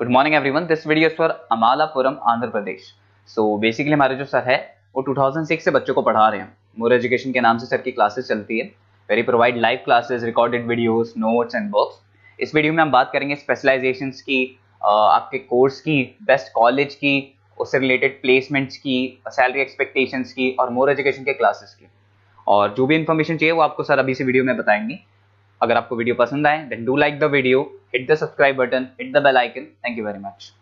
Good morning everyone, this video is for Amalapuram Andhra Pradesh. So basically हमारे जो sir है वो 2006 से बच्चों को पढ़ा रहे हैं। मोर एजुकेशन के नाम से सर की क्लासेस चलती है। Very provide live classes, recorded videos, notes and books. इस वीडियो में हम बात करेंगे स्पेशलाइजेशंस की, आपके कोर्स की, बेस्ट कॉलेज की, उससे रिलेटेड प्लेसमेंट्स की, सैलरी एक्सपेक्टेशंस की और मोर एजुकेशन के क्लासेस की। और जो भी इन्फॉर्मेशन चाहिए वो आपको सर अभी से वीडियो में बताएंगे। अगर आपको वीडियो पसंद आए then do like the video, hit the subscribe button, hit the bell icon. Thank you very much.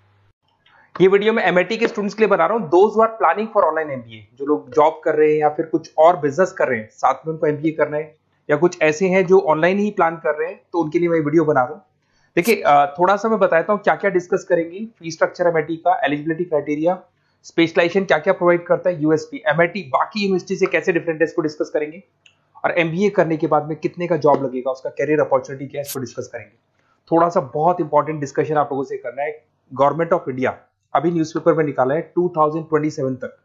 ये वीडियो मैं एमआईटी के स्टूडेंट्स के लिए बना रहा हूँ। Those who are planning for online MBA, जो लोग जॉब कर रहे हैं या फिर कुछ और बिजनेस कर रहे हैं, साथ में उनको एमबीए करना है, या कुछ ऐसे हैं जो ऑनलाइन ही प्लान कर रहे हैं, तो उनके लिए मैं वीडियो बना रहा हूँ। देखिए, थोड़ा सा मैं बताता हूँ क्या क्या डिस्कस करेंगे। फी स्ट्रक्चर एमआईटी का, एलिजिबिलिटी क्राइटेरिया, स्पेशलाइजेशन क्या क्या प्रोवाइड करता है, यूएसपी एमआईटी बाकी यूनिवर्सिटी से कैसे डिफरेंट है, इसको डिस्कस करेंगे। और एमबीए करने के बाद में कितने का जॉब लगेगा, उसका कैरियर अपॉर्चुनिटी क्या है, इसको डिस्कस करेंगे। थोड़ा सा बहुत इंपॉर्टेंट डिस्कशन आप लोगों से करना है। गवर्नमेंट ऑफ इंडिया अभी न्यूज़पेपर में निकाला है 2027 तक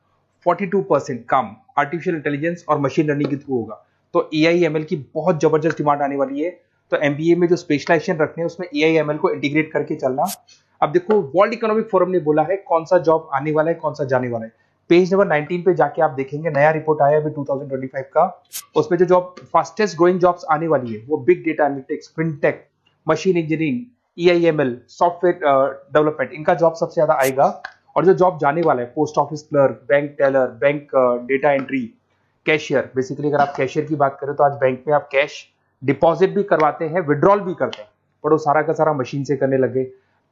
42% काम आर्टिफिशियल इंटेलिजेंस और मशीन लर्निंग के थ्रू होगा। तो एआईएमएल की बहुत जबरदस्त डिमांड आने वाली है। तो एमबीए में जो स्पेशलाइजेशन रखने हैं उसमें एआईएमएल को इंटीग्रेट करके चलना। अब देखो, वर्ल्ड इकोनॉमिक फोरम ने बोला है कौन सा जॉब आने वाला है, कौन सा जाने वाला है। पेज नंबर 19 पे जाके आप देखेंगे, नया रिपोर्ट आया अभी 2025 का। उसमें जो जॉब फास्टेस्ट ग्रोइंग जॉब्स आने वाली है वो big data analytics, fintech, machine engineering, AIML, software development, इनका जॉब सबसे ज्यादा आएगा। और जो जॉब जाने वाला है, post office clerk, bank teller, bank data entry, cashier. Basically अगर आप कैशियर की बात करें तो आज बैंक में आप कैश डिपॉजिट भी करवाते हैं, विड्रॉल भी करते हैं, पर वो सारा का सारा मशीन से करने लगे।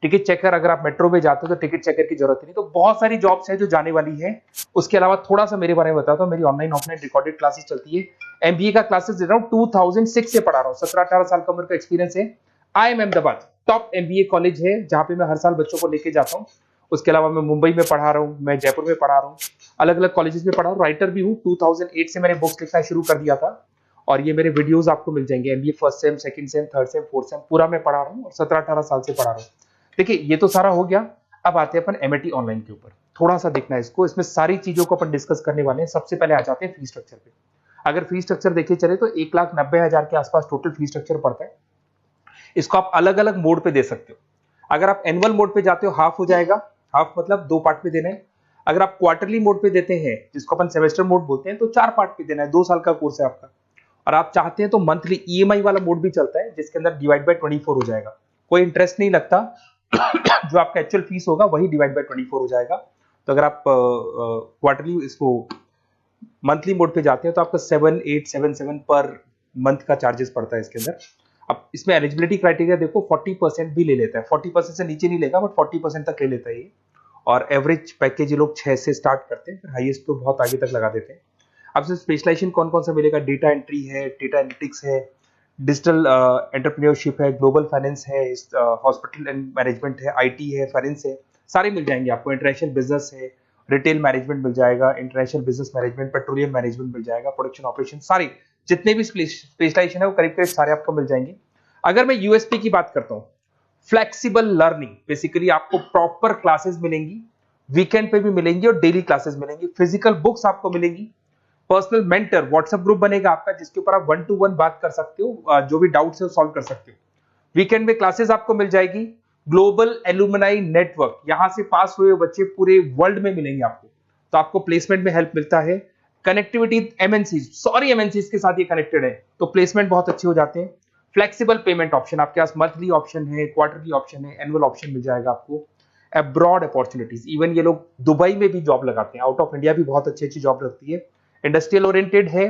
टिकट चेकर, अगर आप मेट्रो में जाते हो तो टिकट चेकर की जरूरत नहीं। तो बहुत सारी जॉब्स है जो जाने वाली है। उसके अलावा थोड़ा सा मेरे बारे में बताता हूँ। मेरी ऑनलाइन ऑफलाइन रिकॉर्डेड क्लासेस चलती है। एमबीए का क्लासेस दे रहा हूँ, 2006 से पढ़ा रहा हूँ। 17-18 साल का उम्र का एक्सपीरियंस है। IIM Ahmedabad top MBA college है जहां पे मैं हर साल बच्चों को लेके जाता हूँ। उसके अलावा मैं मुंबई में पढ़ा रहा हूँ, मैं जयपुर में पढ़ा रहा हूँ, अलग अलग कॉलेजेस में पढ़ा हूँ। राइटर भी हूँ। 2008 से मैंने बुक्स लिखना शुरू कर दिया था और ये मेरे वीडियोस आपको मिल जाएंगे। MBA first sem, second same, third same, fourth same पूरा मैं पढ़ा रहा हूँ और 17-18 साल से पढ़ा रहा हूँ। देखिए, ये तो सारा हो गया। अब आते हैं अपन एमआईटी ऑनलाइन के ऊपर। थोड़ा सा देखना है इसको, इसमें सारी चीजों को अपन डिस्कस करने वाले हैं। सबसे पहले आ जाते हैं फी स्ट्रक्चर पे। अगर फी स्ट्रक्चर देखे चले तो 1,90,000 के आसपास टोटल फी स्ट्रक्चर पड़ता है। इसको आप अलग अलग मोड पे दे सकते हो। अगर आप एनुअल मोड पे जाते हो हाफ हो जाएगा, हाफ मतलब 2 पार्ट पे देना है। अगर आप क्वार्टरली मोड पे देते हैं, जिसको अपन सेमेस्टर मोड बोलते हैं, तो 4 पार्ट पे देना है। 2 साल का कोर्स है आपका। और आप चाहते हैं तो मंथली ईएमआई वाला मोड भी चलता है, जिसके अंदर डिवाइड बाय 24 हो जाएगा। कोई इंटरेस्ट नहीं लगता। जो आपका एक्चुअल फीस होगा वही डिवाइड बाय 24 हो जाएगा। तो अगर आप क्वार्टरली इसको मंथली मोड पे जाते हैं तो आपका 7877 पर मंथ का चार्जेस पड़ता है इसके अंदर। अब इसमें एलिजिबिलिटी क्राइटेरिया देखो, 40% भी ले लेता है। 40% से नीचे नहीं लेगा, बट 40% तक ले लेता है ये। और एवरेज पैकेज ये लोग 6 से स्टार्ट करते हैं, फिर हाईएस्ट तो बहुत आगे तक लगा देते हैं। अब से स्पेशलाइजेशन कौन कौन सा मिलेगा? डेटा एंट्री है, डेटा एनालिटिक्स है, डिजिटल एंटरप्रेन्योरशिप है, ग्लोबल फाइनेंस है, हॉस्पिटल एंड मैनेजमेंट है, आईटी है, फाइनेंस है, सारे मिल जाएंगे आपको। इंटरनेशनल बिजनेस है, रिटेल मैनेजमेंट मिल जाएगा, international business management, petroleum management मिल जाएगा, प्रोडक्शन ऑपरेशन, सारी जितने भी स्पेशलाइजेशन है वो करीब करीब सारे आपको मिल जाएंगे। अगर मैं यूएसपी की बात करता हूँ, फ्लेक्सिबल लर्निंग, बेसिकली आपको प्रॉपर क्लासेस मिलेंगी, वीकेंड पे भी मिलेंगी और डेली क्लासेस मिलेंगी। फिजिकल बुक्स आपको मिलेंगी। पर्सनल मेंटर व्हाट्सएप ग्रुप बनेगा आपका, जिसके ऊपर आप 1-to-1 बात कर सकते हो, जो भी डाउट्स है वो सॉल्व कर सकते हो। वीकेंड में क्लासेस आपको मिल जाएगी। ग्लोबल एलुमनाई नेटवर्क, यहां से पास हुए बच्चे पूरे वर्ल्ड में मिलेंगे आपको, तो आपको प्लेसमेंट में हेल्प मिलता है। कनेक्टिविटी एमएनसीज के साथ ये कनेक्टेड है, तो प्लेसमेंट बहुत अच्छे हो जाते हैं। फ्लेक्सिबल पेमेंट ऑप्शन, आपके पास मंथली ऑप्शन है, क्वार्टरली ऑप्शन है, एनुअल ऑप्शन मिल जाएगा आपको। अब्रॉड अपॉर्चुनिटीज, इवन ये लोग दुबई में भी जॉब लगाते हैं, आउट ऑफ इंडिया भी बहुत अच्छी अच्छी जॉब लगती है। इंडस्ट्रियल ओरिएंटेड है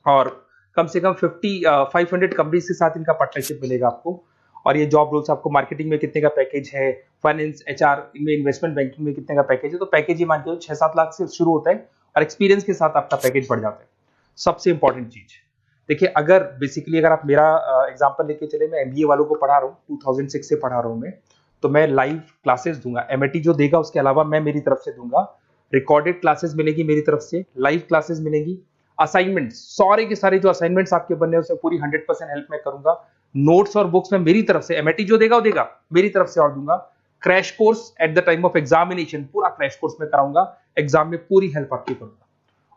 और कम से कम 500 कंपनीज के साथ इनका पार्टनरशिप मिलेगा आपको। और ये जॉब रोल्स आपको मार्केटिंग में कितने का पैकेज है, फाइनेंस, एचआर में, इन्वेस्टमेंट बैंकिंग में कितने का पैकेज है, तो पैकेज ये मान के 6-7 लाख से शुरू होता है और एक्सपीरियंस के साथ आपका पैकेज बढ़ जाता है। सबसे इंपॉर्टेंट चीज देखिए, अगर बेसिकली अगर आप मेरा एग्जांपल लेके चले, मैं एमबीए वालों को पढ़ा रहा हूँ, 2006 से पढ़ा रहा हूँ मैं, तो मैं लाइव क्लासेस दूंगा। एमआईटी जो देगा उसके अलावा मैं मेरी तरफ से दूंगा। रिकॉर्डेड क्लासेस मिलेगी मेरी तरफ से, लाइव क्लासेस मिलेंगी। असाइनमेंट्स, सारे के सारे जो असाइनमेंट्स आपके बनने हैं उसमें पूरी 100% हेल्प मैं करूंगा। नोट्स और बुक्स में मेरी तरफ से, एमआईटी जो देगा वो देगा, मेरी तरफ से और दूंगा। Crash course at the time of examination, पूरा क्रैश कोर्स में कराऊंगा। एग्जाम में पूरी हेल्प आपकी करूंगा।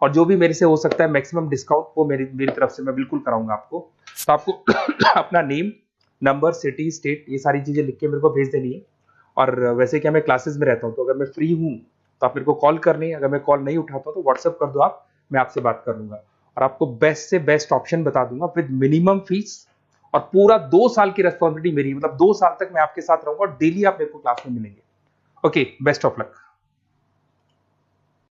और जो भी मेरे से हो सकता है मैक्सिमम डिस्काउंट, वो मेरी तरफ से मैं बिल्कुल कराऊंगा आपको। तो आपको अपना नेम, नंबर, सिटी, स्टेट, ये सारी चीजें लिख के मेरे को भेज देनी है। और वैसे क्या मैं क्लासेस में रहता हूँ, तो अगर मैं फ्री हूँ तो आप मेरे को कॉल कर लें, अगर मैं कॉल नहीं उठाता तो व्हाट्सअप कर दो आप, मैं आपसे बात कर लूंगा और आपको बेस्ट से बेस्ट ऑप्शन बता दूंगा विद मिनिमम फीस। और पूरा 2 साल की रेस्पॉन्सिबिलिटी मेरी है, मतलब 2 साल तक मैं आपके साथ रहूंगा और डेली आप मेरे को क्लास में मिलेंगे। Okay, best of luck.